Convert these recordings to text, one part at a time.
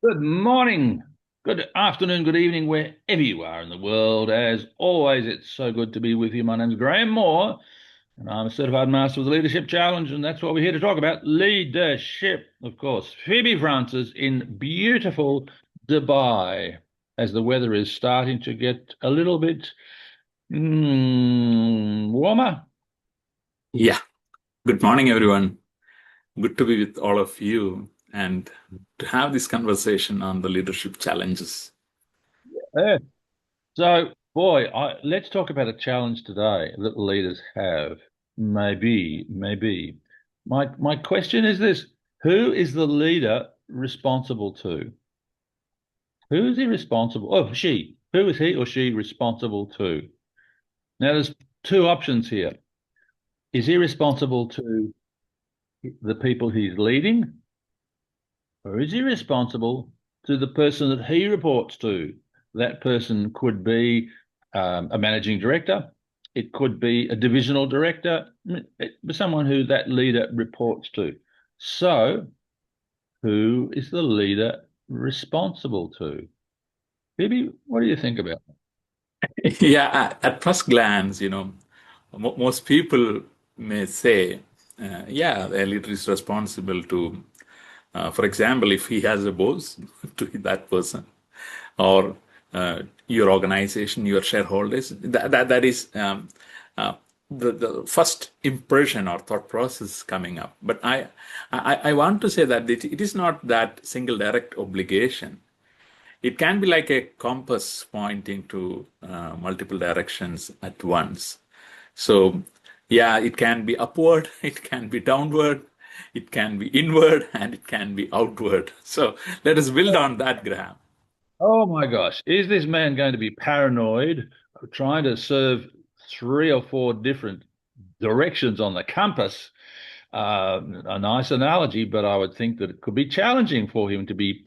Good morning, good afternoon, good evening, wherever you are in the world. As always, it's so good to be with you. My name's Graham Moore, and I'm a certified master of the Leadership Challenge, and that's what we're here to talk about leadership. Of course, Phoebe Francis in beautiful Dubai, as the weather is starting to get a little bit warmer. Yeah. Good morning, everyone. Good to be with all of you and to have this conversation on the leadership challenges. Yeah. So, boy, let's talk about a challenge today that leaders have. Maybe. My question is this: who is the leader responsible to? Who is he responsible? Oh, she. Who is he or she responsible to? Now, there's two options here. Is he responsible to the people he's leading, or is he responsible to the person that he reports to? That person could be a managing director. It could be a divisional director, someone who that leader reports to. So, who is the leader responsible to? Phoebe, what do you think about Yeah, at first glance, most people may say, yeah, the leader is responsible to, for example, if he has a boss, to that person, or your organization, your shareholders. That is uh, the first impression or thought process coming up. But I want to say that it is not that single direct obligation. It can be like a compass pointing to multiple directions at once. So, yeah, it can be upward, it can be downward, it can be inward, and it can be outward. So, let us build on that, Graham. Oh my gosh, is this man going to be paranoid, trying to serve three or four different directions on the compass? A nice analogy, but I would think that it could be challenging for him to be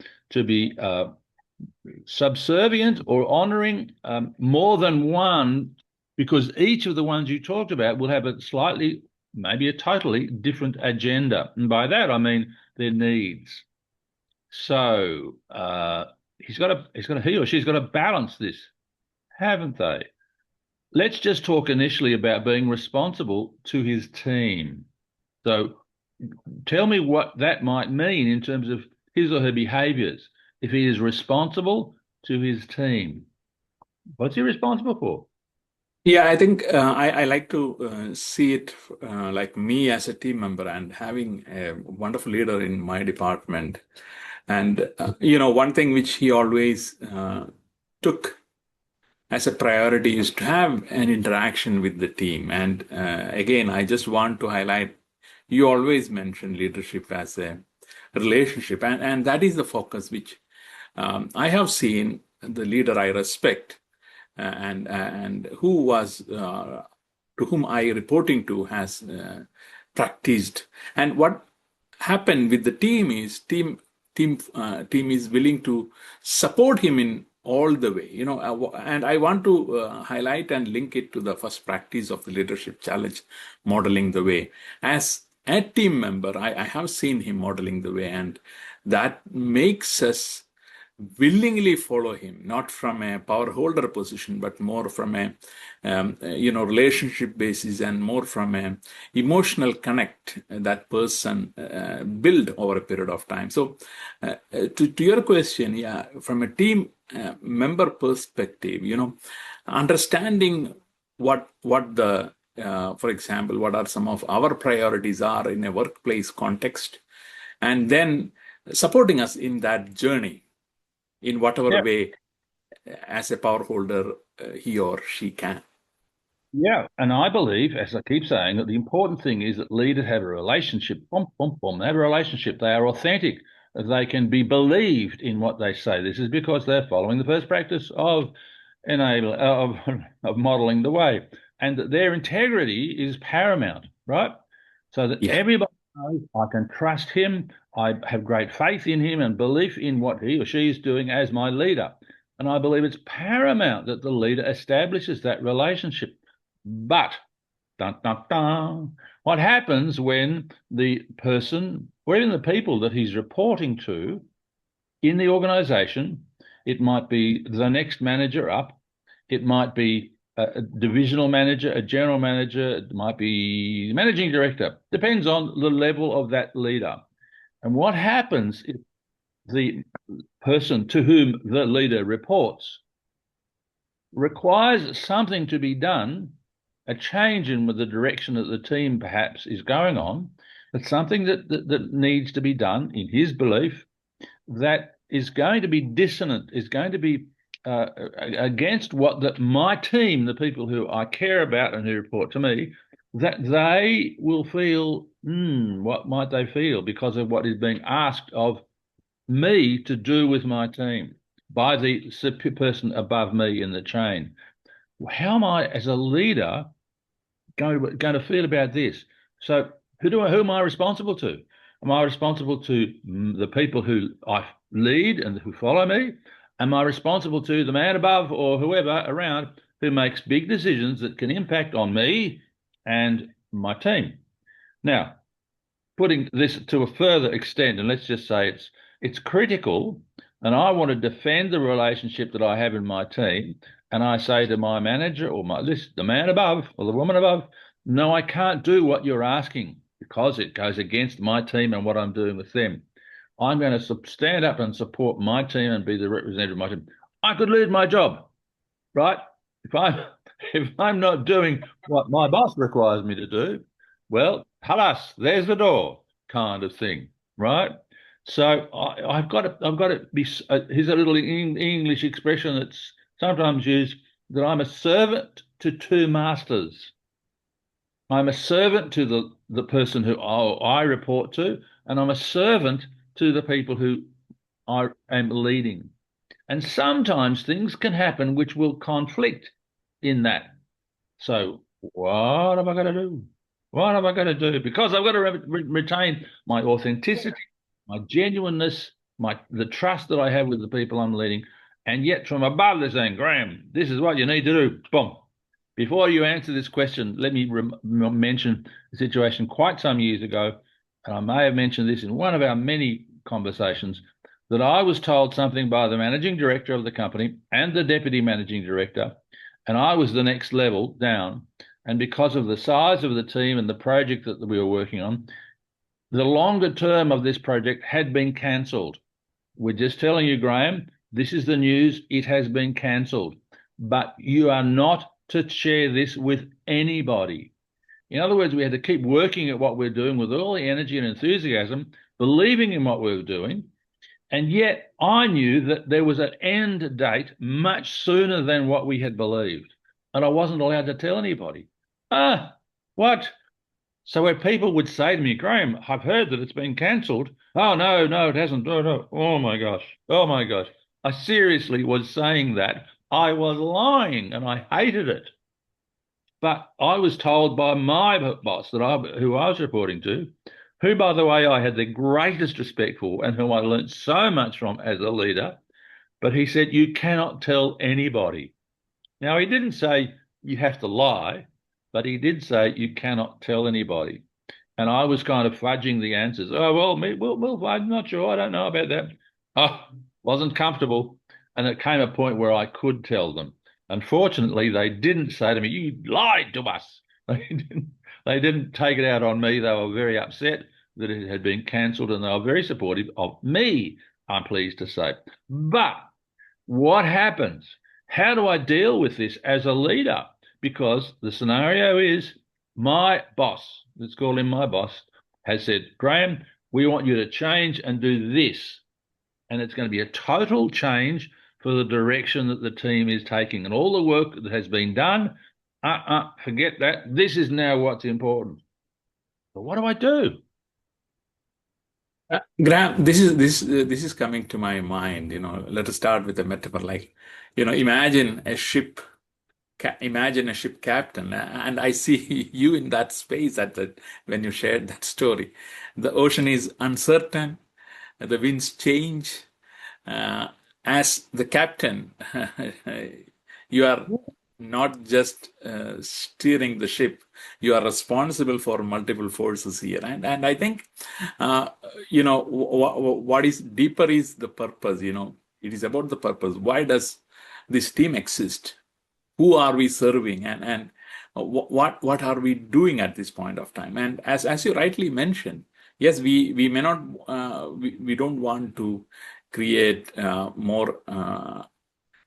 subservient or honoring more than one, because each of the ones you talked about will have a slightly, maybe a totally different agenda, and by that I mean their needs. So he or she's got to balance this, haven't they? Let's just talk initially about being responsible to his team. So tell me what that might mean in terms of his or her behaviors. If he is responsible to his team, what's he responsible for? Yeah, I think I like to see it like me as a team member and having a wonderful leader in my department. And, one thing which he always took as a priority is to have an interaction with the team. And again, I just want to highlight you always mention leadership as a relationship, and that is the focus which I have seen the leader I respect and who was to whom I reporting to has practiced. And what happened with the team is team is willing to support him in all the way. And I want to highlight and link it to the first practice of the leadership challenge, modeling the way. As a team member, I have seen him modeling the way, and that makes us willingly follow him, not from a power holder position, but more from a relationship basis and more from a emotional connect that person build over a period of time. So, to your question, yeah, from a team member perspective, understanding what the for example, what are some of our priorities are in a workplace context, and then supporting us in that journey in whatever Yeah, way as a power holder he or she can. yeah. And I believe, as I keep saying, that the important thing is that leaders have a relationship. Boom, boom, boom. They have a relationship. They are authentic. They can be believed in what they say. This is because they're following the first practice of of modeling the way, and that their integrity is paramount, right? So that Yeah. everybody knows I can trust him. I have great faith in him and belief in what he or she is doing as my leader. And I believe it's paramount that the leader establishes that relationship. But dun, dun, dun, what happens when the person or even the people that he's reporting to in the organization. It might be the next manager up. It might be a divisional manager, a general manager. It might be managing director. Depends on the level of that leader. And what happens if the person to whom the leader reports requires something to be done, a change in the direction that the team perhaps is going on, it's something that needs to be done in his belief that is going to be dissonant, is going to be against what my team, the people who I care about and who report to me, that they will feel, what might they feel because of what is being asked of me to do with my team by the person above me in the chain. How am I, as a leader, going to feel about this? So, who am I responsible to? Am I responsible to the people who I lead and who follow me? Am I responsible to the man above or whoever around who makes big decisions that can impact on me and my team? Now, putting this to a further extent, and let's just say it's critical, and I want to defend the relationship that I have in my team, and I say to my manager or the man above or the woman above, no, I can't do what you're asking because it goes against my team and what I'm doing with them. I'm going to stand up and support my team and be the representative of my team. I could lose my job, right? If I'm if I'm not doing what my boss requires me to do, well, halas, there's the door, kind of thing, right? So I've got to be. Here's a little English expression that's sometimes used that I'm a servant to two masters. I'm a servant to the person who I report to, and I'm a servant to the people who I am leading. And sometimes things can happen which will conflict in that. So what am I going to do? What am I going to do? Because I've got to retain my authenticity, my genuineness, the trust that I have with the people I'm leading, and yet from above they're saying, Graham, this is what you need to do. Boom. Before you answer this question, let me mention a situation quite some years ago, and I may have mentioned this in one of our many conversations, that I was told something by the managing director of the company and the deputy managing director, and I was the next level down. And because of the size of the team and the project that we were working on, the longer term of this project had been cancelled. We're just telling you, Graham, this is the news. It has been cancelled. But you are not to share this with anybody. In other words, we had to keep working at what we're doing with all the energy and enthusiasm, believing in what we were doing. And yet I knew that there was an end date much sooner than what we had believed. And I wasn't allowed to tell anybody. Ah, what? So where people would say to me, Graham, I've heard that it's been cancelled. Oh, no, no, it hasn't. Oh, no. Oh, my gosh. Oh, my gosh. I seriously was saying that. I was lying and I hated it. But I was told by my boss who I was reporting to, who, by the way, I had the greatest respect for and who I learnt so much from as a leader. But he said, you cannot tell anybody. Now, he didn't say you have to lie, but he did say you cannot tell anybody. And I was kind of fudging the answers. Oh, well, I'm not sure. I don't know about that. Oh, wasn't comfortable. And it came a point where I could tell them. Unfortunately, they didn't say to me, you lied to us. They didn't take it out on me. They were very upset that it had been cancelled and they were very supportive of me, I'm pleased to say. But what happens? How do I deal with this as a leader? Because the scenario is my boss, let's call him my boss, has said, Graham, we want you to change and do this. And it's going to be a total change for the direction that the team is taking. And all the work that has been done, forget that. This is now what's important. But what do I do? Graham, this is coming to my mind. Let us start with a metaphor. Like, imagine a ship captain, and I see you in that space when you shared that story. The ocean is uncertain, the winds change. As the captain, you are not just steering the ship. You are responsible for multiple forces here, and I think uh, what is deeper is the purpose. It is about the purpose. Why does this team exist? Who are we serving, and what are we doing at this point of time? And as you rightly mentioned, yes, we may not we don't want to create more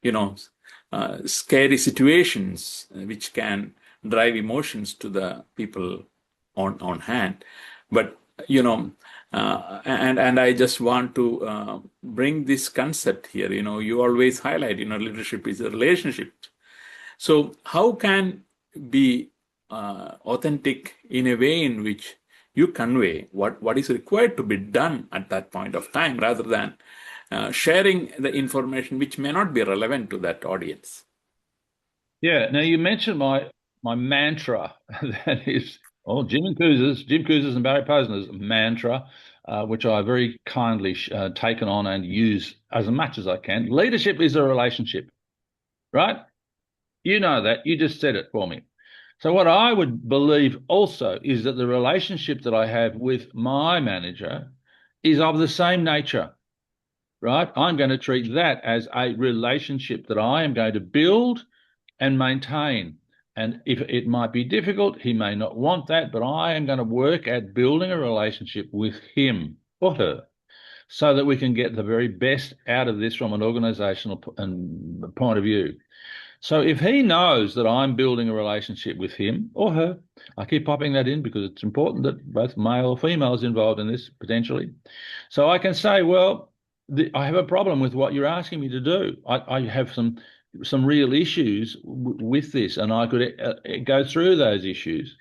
you know scary situations which can drive emotions to the people on hand. But and I just want to bring this concept here. You always highlight, leadership is a relationship. So how can be authentic in a way in which you convey what is required to be done at that point of time, rather than sharing the information which may not be relevant to that audience? Yeah. Now you mentioned my mantra that is Jim Couz's and Barry Posner's mantra, which I very kindly taken on and use as much as I can. Leadership is a relationship, right? You know that. You just said it for me. So what I would believe also is that the relationship that I have with my manager is of the same nature, right? I'm going to treat that as a relationship that I am going to build and maintain. And if it might be difficult, he may not want that, but I am going to work at building a relationship with him or her so that we can get the very best out of this from an organizational point of view. So if he knows that I'm building a relationship with him or her, I keep popping that in because it's important that both male or female is involved in this potentially. So I can say, well, I have a problem with what you're asking me to do. I have some real issues with this, and I could go through those issues.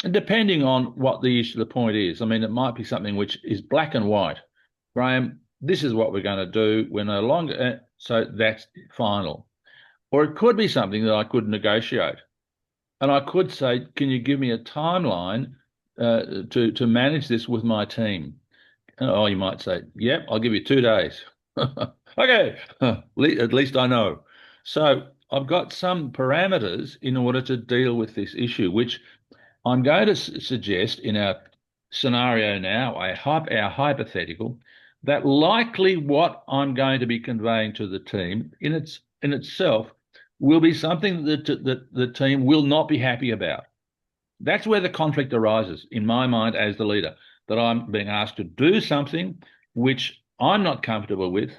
And depending on what the point is, I mean, it might be something which is black and white. Graham, this is what we're going to do. We're no longer, so that's final. Or it could be something that I could negotiate. And I could say, can you give me a timeline to manage this with my team? Oh, you might say, yep, I'll give you 2 days. Okay, at least I know. So I've got some parameters in order to deal with this issue, which I'm going to suggest in our scenario now, our hypothetical, that likely what I'm going to be conveying to the team in itself will be something that the team will not be happy about. That's where the conflict arises, in my mind, as the leader, that I'm being asked to do something which I'm not comfortable with,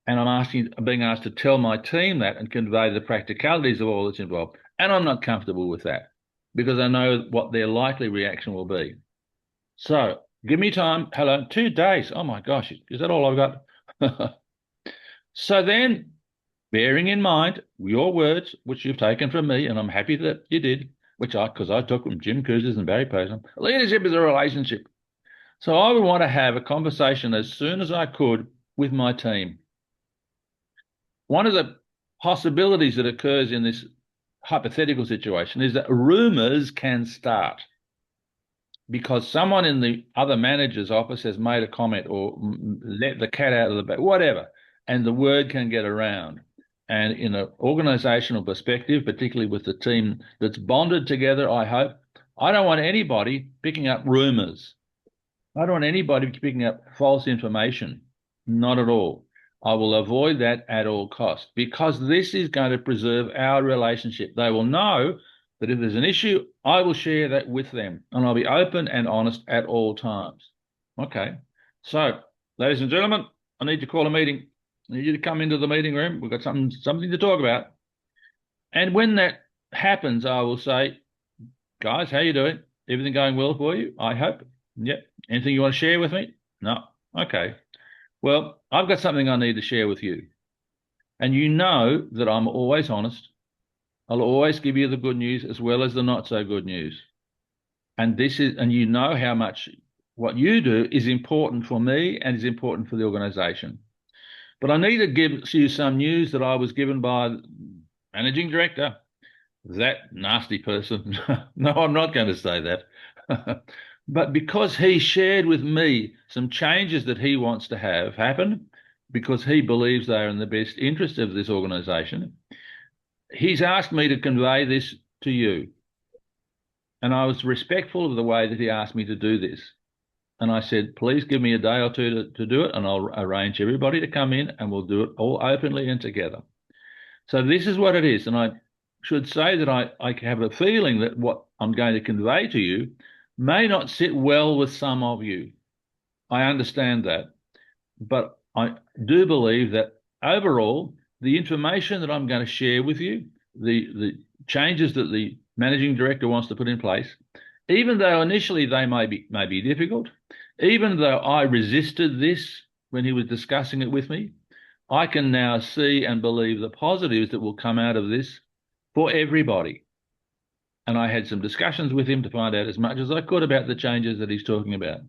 and being asked to tell my team that and convey the practicalities of all that's involved, and I'm not comfortable with that because I know what their likely reaction will be. So give me time. Hello, 2 days. Oh my gosh, is that all I've got? So then, bearing in mind your words, which you've taken from me, and I'm happy that you did, because I took from Jim Couzes and Barry Posner. Leadership is a relationship. So I would want to have a conversation as soon as I could with my team. One of the possibilities that occurs in this hypothetical situation is that rumors can start because someone in the other manager's office has made a comment or let the cat out of the bag, whatever, and the word can get around. And in an organizational perspective, particularly with the team that's bonded together, I hope, I don't want anybody picking up rumors. I don't want anybody picking up false information. Not at all. I will avoid that at all costs because this is going to preserve our relationship. They will know that if there's an issue, I will share that with them and I'll be open and honest at all times. Okay. So, ladies and gentlemen, I need to call a meeting. I need you to come into the meeting room. We've got something to talk about. And when that happens, I will say, guys, how you doing? Everything going well for you? I hope. Yep. Anything you want to share with me? No. Okay. Well, I've got something I need to share with you. And you know that I'm always honest. I'll always give you the good news as well as the not so good news. And you know how much what you do is important for me and is important for the organization. But I need to give you some news that I was given by the managing director, that nasty person. No, I'm not going to say that. But because he shared with me some changes that he wants to have happen, because he believes they are in the best interest of this organization, he's asked me to convey this to you. And I was respectful of the way that he asked me to do this. And I said, please give me a day or two to do it, and I'll arrange everybody to come in and we'll do it all openly and together. So this is what it is. And I should say that I have a feeling that what I'm going to convey to you may not sit well with some of you. I understand that. But I do believe that overall, the information that I'm going to share with you, the changes that the managing director wants to put in place, even though initially they may be difficult, even though I resisted this when he was discussing it with me, I can now see and believe the positives that will come out of this for everybody. And I had some discussions with him to find out as much as I could about the changes that he's talking about.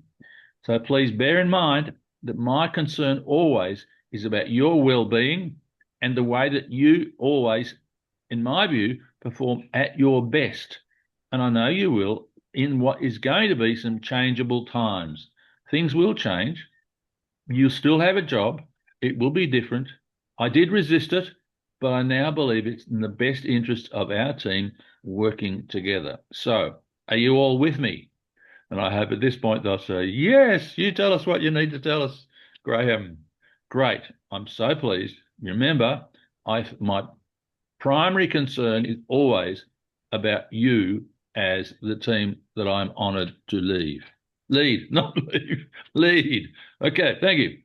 So please bear in mind that my concern always is about your well-being and the way that you always, in my view, perform at your best. And I know you will in what is going to be some changeable times. Things will change. You'll still have a job. It will be different. I did resist it, but I now believe it's in the best interest of our team working together. So, are you all with me? And I hope at this point they'll say, yes, you tell us what you need to tell us, Graham. Great. I'm so pleased. Remember, my primary concern is always about you as the team that I'm honoured to lead, not leave, lead. Okay, thank you.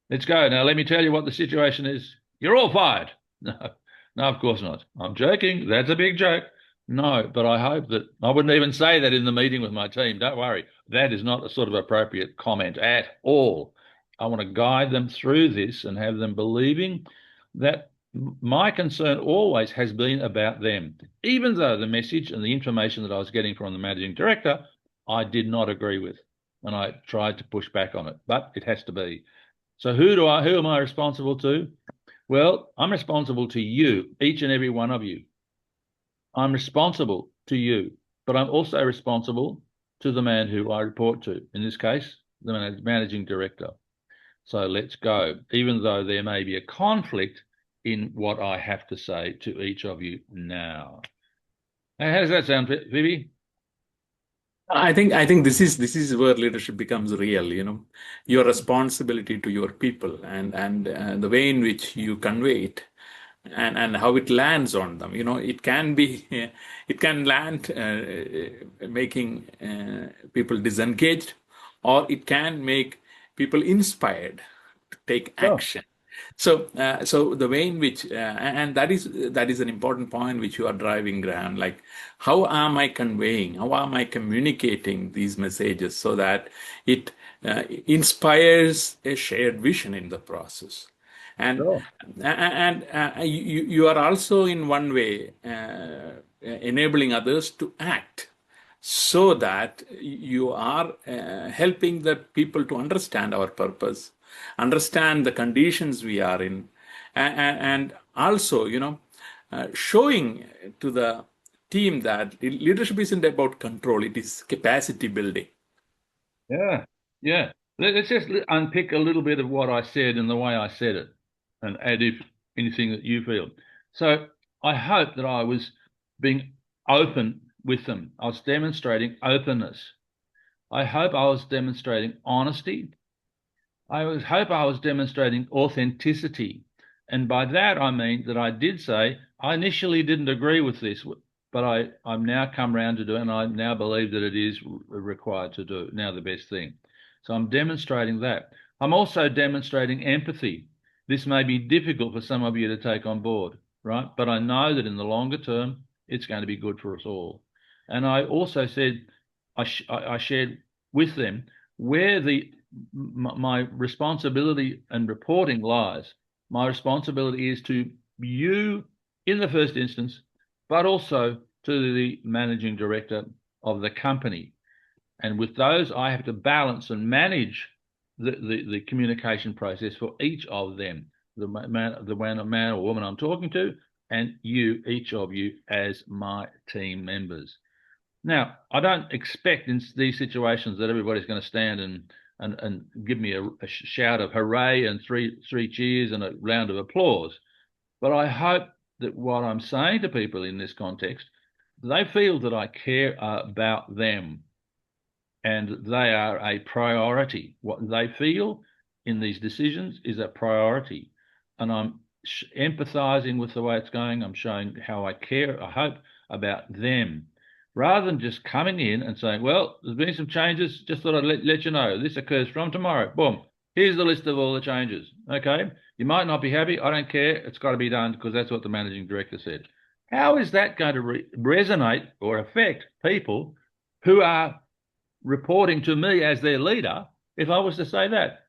Let's go. Now, let me tell you what the situation is. You're all fired. No, no, of course not. I'm joking. That's a big joke. No, but I hope that I wouldn't even say that in the meeting with my team. Don't worry. That is not a sort of appropriate comment at all. I want to guide them through this and have them believing that my concern always has been about them. Even though the message and the information that I was getting from the managing director, I did not agree with. And I tried to push back on it, but it has to be. So who am I responsible to? Well, I'm responsible to you, each and every one of you. I'm responsible to you, but I'm also responsible to the man who I report to, in this case, the managing director. So let's go, even though there may be a conflict in what I have to say to each of you now. How does that sound, Phoebe? I think this is where leadership becomes real, your responsibility to your people and the way in which you convey it and how it lands on them. It can be it can land making people disengaged, or it can make people inspired to take Sure. action. So the way in which, and that is an important point which you are driving, Graham. Like, how am I conveying? How am I communicating these messages so that it inspires a shared vision in the process? And Sure. you are also in one way enabling others to act so that you are helping the people to understand our purpose, understand the conditions we are in, and also, showing to the team that leadership isn't about control, it is capacity building. Yeah. Yeah. Let's just unpick a little bit of what I said and the way I said it and add if anything that you feel. So I hope that I was being open with them. I was demonstrating openness. I hope I was demonstrating honesty. Hope I was demonstrating authenticity. And by that, I mean that I did say, I initially didn't agree with this, but I'm now come round to do it, and I now believe that it is required to do now the best thing. So I'm demonstrating that. I'm also demonstrating empathy. This may be difficult for some of you to take on board, right? But I know that in the longer term, it's going to be good for us all. And I also said, I shared with them where my responsibility and reporting lies. My responsibility is to you in the first instance, but also to the managing director of the company. And with those, I have to balance and manage the communication process for each of them, the man or woman I'm talking to, and you, each of you, as my team members. Now, I don't expect in these situations that everybody's going to stand and give me a shout of hooray and three cheers and a round of applause. But I hope that what I'm saying to people in this context, they feel that I care about them and they are a priority. What they feel in these decisions is a priority. And I'm empathizing with the way it's going. I'm showing how I care, I hope, about them, rather than just coming in and saying, well, there's been some changes. Just thought I'd let you know this occurs from tomorrow. Boom. Here's the list of all the changes. Okay. You might not be happy. I don't care. It's got to be done because that's what the managing director said. How is that going to resonate or affect people who are reporting to me as their leader if I was to say that?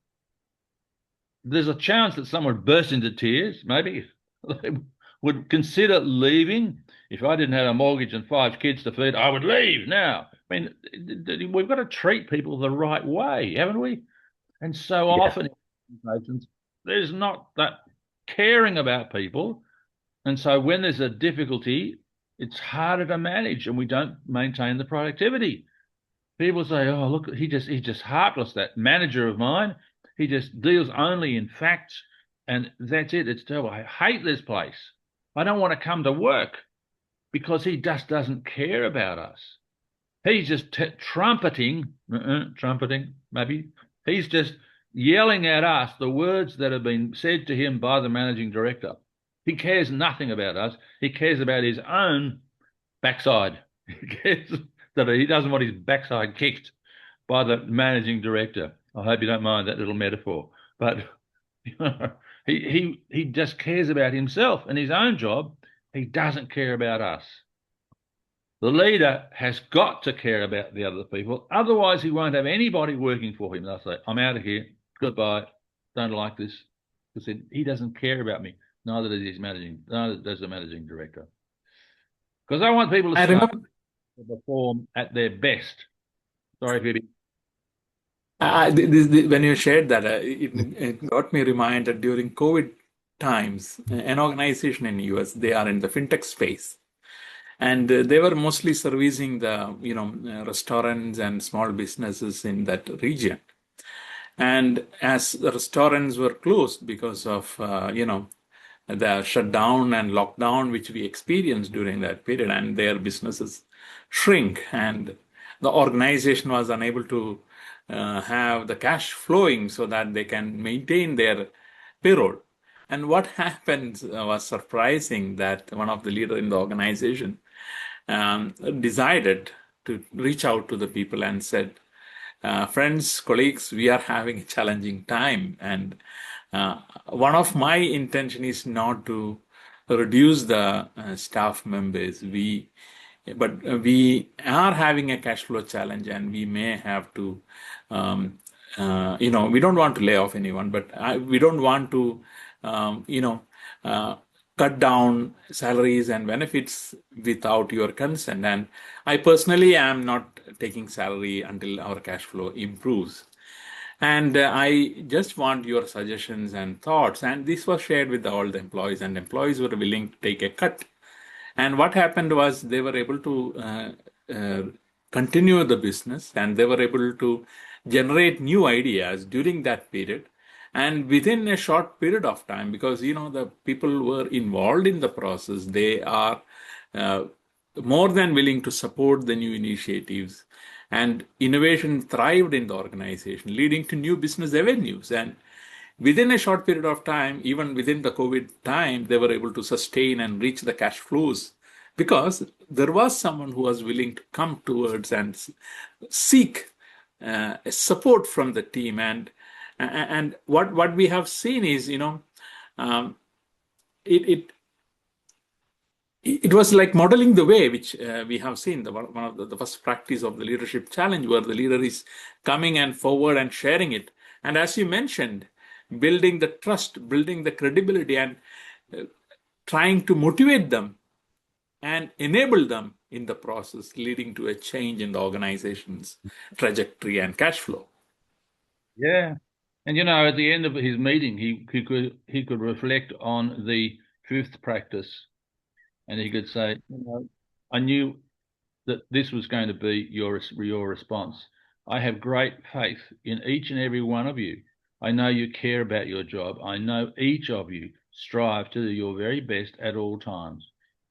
There's a chance that someone would burst into tears, maybe they would consider leaving. If I didn't have a mortgage and 5 kids to feed, I would leave now. I mean, we've got to treat people the right way, haven't we? And so Yeah. often in organizations, there's not that caring about people. And so when there's a difficulty, it's harder to manage and we don't maintain the productivity. People say, "Oh, look, he's just heartless. That manager of mine, he just deals only in facts, and that's it. It's terrible. I hate this place. I don't want to come to work because he just doesn't care about us. He's just trumpeting, maybe. He's just yelling at us the words that have been said to him by the managing director. He cares nothing about us. He cares about his own backside. He cares that he doesn't want his backside kicked by the managing director. I hope you don't mind that little metaphor, but you know, he just cares about himself and his own job. He doesn't care about us. The leader has got to care about the other people. Otherwise, he won't have anybody working for him. They'll say, I'm out of here. Goodbye. Don't like this. Because he doesn't care about me. Neither does neither does the managing director. Because I want people to I start remember to perform at their best. Sorry, Phoebe. when you shared that, it got me reminded during COVID times, an organization in US, they are in the fintech space. And they were mostly servicing the, restaurants and small businesses in that region. And as the restaurants were closed because of, the shutdown and lockdown which we experienced during that period, and their businesses shrink, and the organization was unable to have the cash flowing so that they can maintain their payroll. And what happened was surprising that one of the leader in the organization decided to reach out to the people and said, friends, colleagues, we are having a challenging time. And one of my intention is not to reduce the staff members. But we are having a cash flow challenge, and we may have to, we don't want to lay off anyone, but we don't want to, cut down salaries and benefits without your consent. And I personally am not taking salary until our cash flow improves. And I just want your suggestions and thoughts. And this was shared with all the employees, and employees were willing to take a cut. And what happened was they were able to continue the business, and they were able to generate new ideas during that period. And within a short period of time, because the people were involved in the process, they are uh, more than willing to support the new initiatives, and innovation thrived in the organization, leading to new business avenues. And within a short period of time, even within the COVID time, they were able to sustain and reach the cash flows because there was someone who was willing to come towards and seek support from the team. And what we have seen is, um, it, it it was like modeling the way which we have seen one of the first practice of the leadership challenge, where the leader is coming and forward and sharing it. And as you mentioned, building the trust, building the credibility, and uh, trying to motivate them and enable them in the process, leading to a change in the organization's trajectory and cash flow. Yeah. And at the end of his meeting, he could reflect on the fifth practice, and he could say, I knew that this was going to be your response. I have great faith in each and every one of you. I know you care about your job. I know each of you strive to do your very best at all times.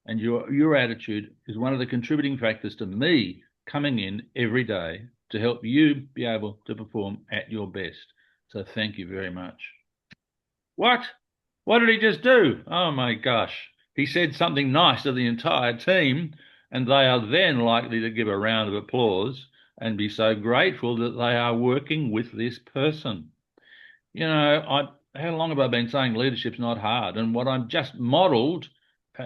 And your attitude is one of the contributing factors to me coming in every day to help you be able to perform at your best. So thank you very much. What? What did he just do? Oh my gosh. He said something nice to the entire team, and they are then likely to give a round of applause and be so grateful that they are working with this person. How long have I been saying leadership's not hard? And what I've just modelled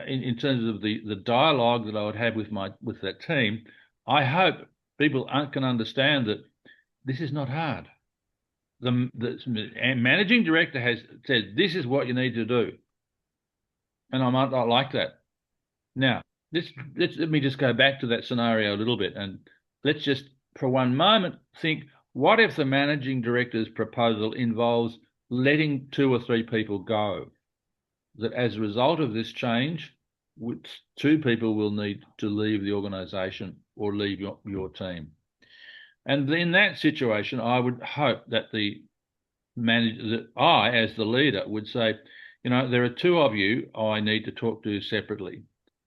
in terms of the dialogue that I would have with that team, I hope people can understand that this is not hard. The managing director has said this is what you need to do, and I might not like that. Now, let me just go back to that scenario a little bit, and let's just for one moment think: what if the managing director's proposal involves letting two or three people go? That as a result of this change, two people will need to leave the organisation or leave your team. And in that situation, I would hope that I, as the leader, would say, there are two of you I need to talk to separately.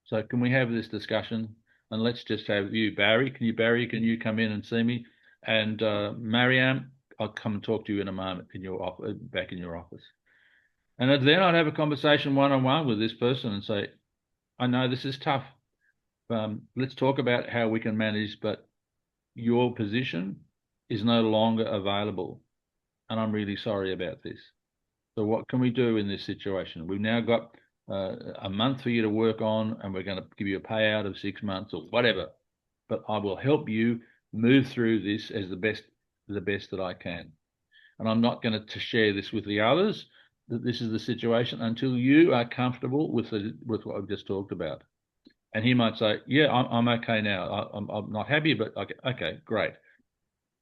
So can we have this discussion? And let's just have you, Barry. Can you come in and see me? And Mariam, I'll come and talk to you in a moment back in your office. And then I'd have a conversation one-on-one with this person and say, I know this is tough. Let's talk about how we can manage, but your position is no longer available. And I'm really sorry about this. So what can we do in this situation? We've now got a month for you to work on, and we're going to give you a payout of 6 months or whatever. But I will help you move through this as the best that I can. And I'm not going to share this with the others, that this is the situation, until you are comfortable with what I've just talked about. And he might say, yeah, I'm okay now. I'm not happy, but okay, great.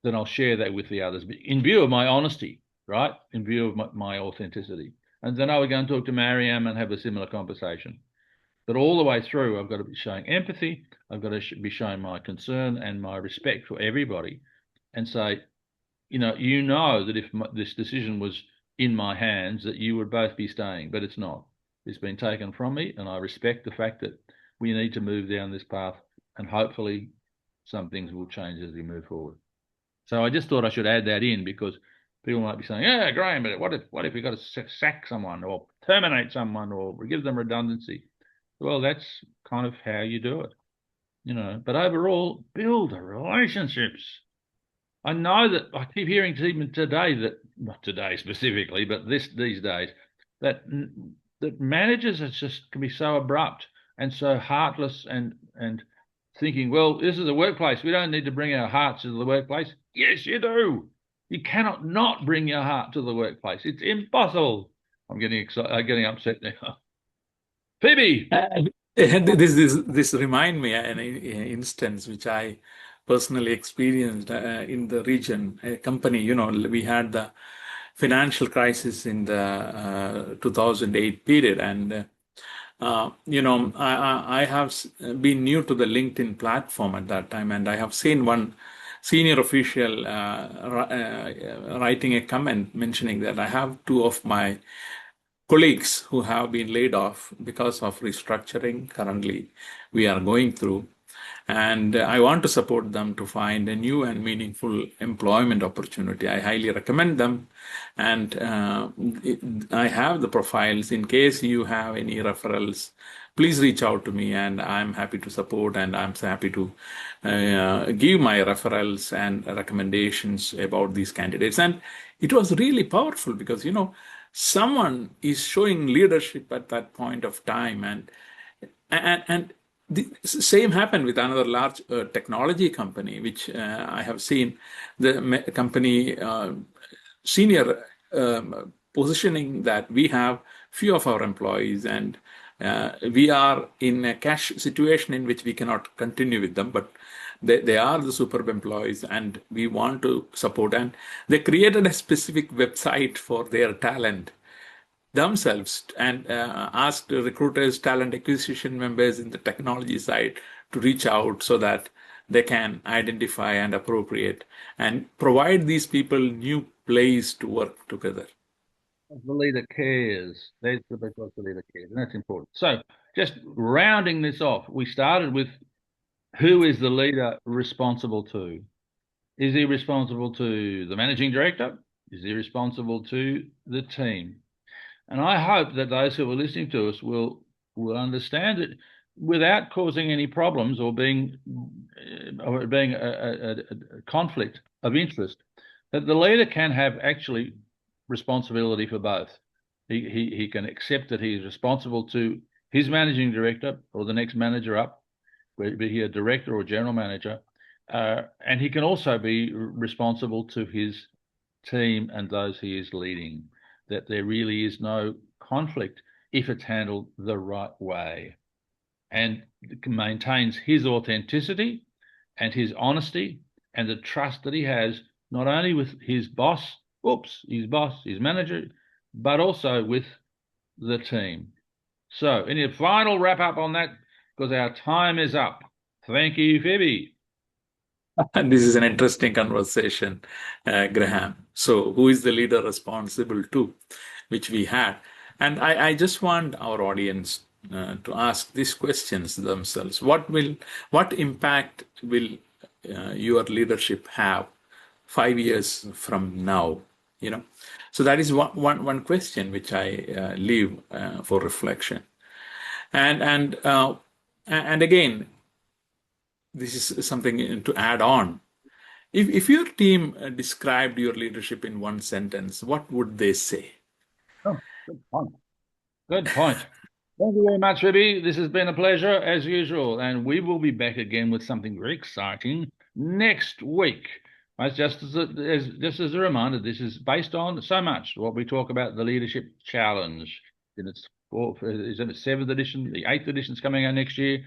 Then I'll share that with the others in view of my honesty, right? In view of my authenticity. And then I would go and talk to Mariam and have a similar conversation. But all the way through, I've got to be showing empathy. I've got to be showing my concern and my respect for everybody and say, that if this decision was in my hands, that you would both be staying, but it's not. It's been taken from me, and I respect the fact that we need to move down this path, and hopefully some things will change as we move forward. So I just thought I should add that in because people might be saying, yeah, Graham, but what if we've got to sack someone or terminate someone or give them redundancy? Well, that's kind of how you do it, But overall, build relationships. I know that I keep hearing even today that, not today specifically, but these days, that managers can be so abrupt and so heartless and thinking, well, this is a workplace. We don't need to bring our hearts to the workplace. Yes, you do. You cannot not bring your heart to the workplace. It's impossible. I'm getting excited. I'm getting upset now. Phoebe. This remind me an instance which I personally experienced in the region. A company, we had the financial crisis in the 2008 period, and I have been new to the LinkedIn platform at that time, and I have seen one senior official writing a comment mentioning that I have two of my colleagues who have been laid off because of restructuring currently we are going through. And I want to support them to find a new and meaningful employment opportunity. I highly recommend them. And I have the profiles. In case you have any referrals, please reach out to me and I'm happy to support, and I'm happy to give my referrals and recommendations about these candidates. And it was really powerful because, someone is showing leadership at that point of time, and the same happened with another large technology company, which I have seen the company senior positioning that we have few of our employees, and we are in a cash situation in which we cannot continue with them, but they are the superb employees and we want to support. And they created a specific website for their talent themselves and asked recruiters, talent acquisition members in the technology side to reach out so that they can identify and appropriate and provide these people new place to work together. The leader cares. That's the because the leader cares, and that's important. So, just rounding this off, we started with who is the leader responsible to? Is he responsible to the managing director? Is he responsible to the team? And I hope that those who are listening to us will understand it without causing any problems or being a conflict of interest. That the leader can have actually responsibility for both. He can accept that he is responsible to his managing director or the next manager up, be he a director or general manager, and he can also be responsible to his team and those he is leading, that there really is no conflict if it's handled the right way and maintains his authenticity and his honesty and the trust that he has, not only with his manager, but also with the team. So, any final wrap up on that? Because our time is up. Thank you, Phoebe. And this is an interesting conversation, Graham. So, who is the leader responsible to, which we had? And I just want our audience to ask these questions themselves. What impact will your leadership have 5 years from now? You know, so that is one question which I leave for reflection. And again, this is something to add on. If your team described your leadership in one sentence, what would they say? Oh, good point. Good point. Thank you very much, Phoebe. This has been a pleasure as usual, and we will be back again with something very exciting next week. Just as a reminder, this is based on so much what we talk about the leadership challenge. In its fourth, is in its seventh edition. The eighth edition is coming out next year,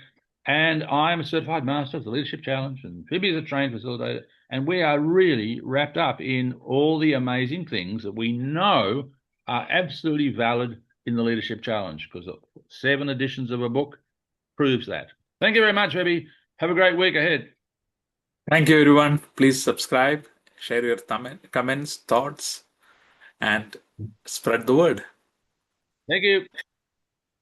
and I'm a certified master of the leadership challenge, and Phoebe is a trained facilitator, and we are really wrapped up in all the amazing things that we know are absolutely valid in the leadership challenge, because 7 editions of a book proves that. Thank you very much, Phoebe. Have a great week ahead. Thank you, everyone. Please subscribe, share your comments, thoughts, and spread the word. Thank you.